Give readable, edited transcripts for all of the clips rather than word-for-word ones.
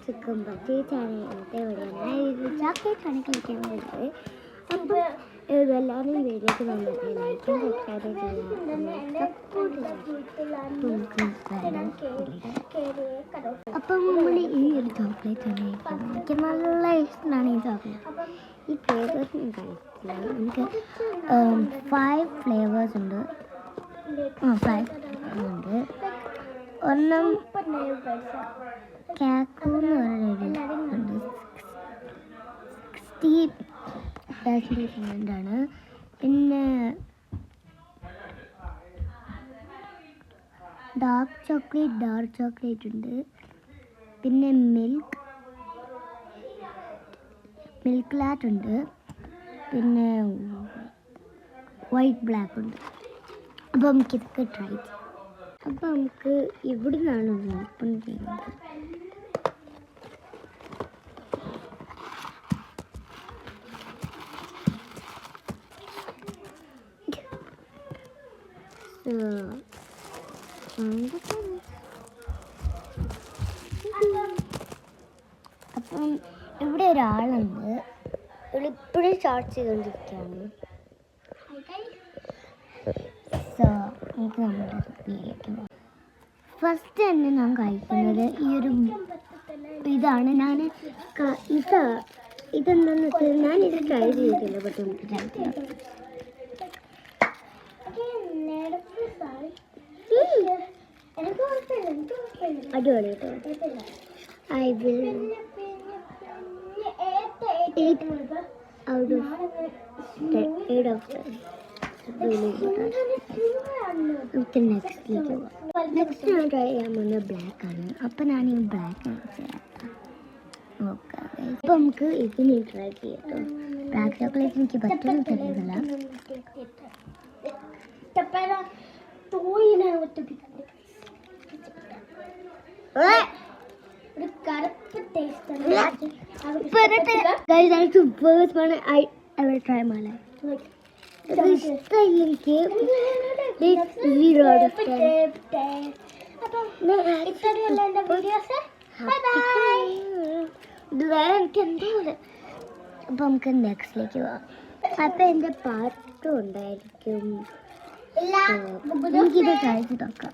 Chicken പറ്റിയിട്ടാണ് ഇന്നത്തെ video. ഇത് ചോക്ലേറ്റാണ് കഴിക്കാൻ വേണ്ടത്. അപ്പോൾ ഇതെല്ലാവരും വീഡിയോക്ക് നന്നായിട്ട് ലൈക്കും സബ്സ്ക്രൈബ് ചെയ്യാം. അപ്പം നമ്മൾ ഈ ഒരു ചോക്ലേറ്റാണ് കഴിക്കുന്നത്. എനിക്ക് നല്ല ഇഷ്ടമാണ് ഈ ചോക്ലേറ്റ്. ഈ ഫ്ലേവേഴ്സ് ഞാൻ കഴിക്കില്ല. എനിക്ക് 5 ഫ്ലേവേഴ്സ് ഉണ്ട്. 5 ഉണ്ട്. ഒന്നും കാക്കു എന്ന് പറയുന്നത് 60% ആണ്. പിന്നെ ഡാർക്ക് ചോക്ലേറ്റ് ഉണ്ട്. പിന്നെ മിൽക്ക് ലാറ്റ് ഉണ്ട്. പിന്നെ വൈറ്റ് ബ്ലാക്ക് ഉണ്ട്. അപ്പോൾ നമുക്കിതൊക്കെ ട്രൈ ചെയ്യാം. അപ്പോൾ നമുക്ക് ഇവിടെ നിന്നാണ് ഓപ്പൺ ചെയ്യുന്നത്. അപ്പം ഇവിടെ ഒരാളുണ്ട്. ഇപ്പോഴും ചാർജ് ചെയ്തുകൊണ്ടിരിക്കുകയാണ്. സോ നമുക്ക് നമ്മുടെ വീട്ടിലേക്ക് പോകാം. ഫസ്റ്റ് തന്നെ ഞാൻ കഴിക്കുന്നത് ഈ ഒരു ഇതാണ്. ഇതെന്താണെന്ന് വെച്ചാൽ ഞാനിത് ട്രൈ ചെയ്തിട്ടില്ല. പക്ഷെ നമുക്ക് ട്രൈ ചെയ്യാം. അടിപൊളി കേട്ടോ. I will 8 out of 10. നമുക്ക് നെക്സ്റ്റിലേക്ക് പോകാം. നെക്സ്റ്റ് ഞാൻ ട്രൈ ചെയ്യാൻ പോകുന്നത് ബ്ലാക്ക് ആണ്. അപ്പം ഞാൻ ഈ ബ്ലാക്ക് നോക്കാം. ഇപ്പം നമുക്ക് ഇതിന് ട്രൈ ചെയ്യാം. ബ്ലാക്ക് ചോക്ലേറ്റ് എനിക്ക് പറ്റുമെന്ന് తెలియదు. I will try my life. ഇഷ്ടമില്ലെങ്കിൽ 0 out of 10. അപ്പം നമുക്ക് നെക്സ്റ്റിലേക്ക് പോവാം. അപ്പം എൻ്റെ പാർട്ടും ഉണ്ടായിരിക്കും. എനിക്കിത് ട്രൈ ചെയ്ത് നോക്കാം.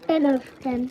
10 out of 10.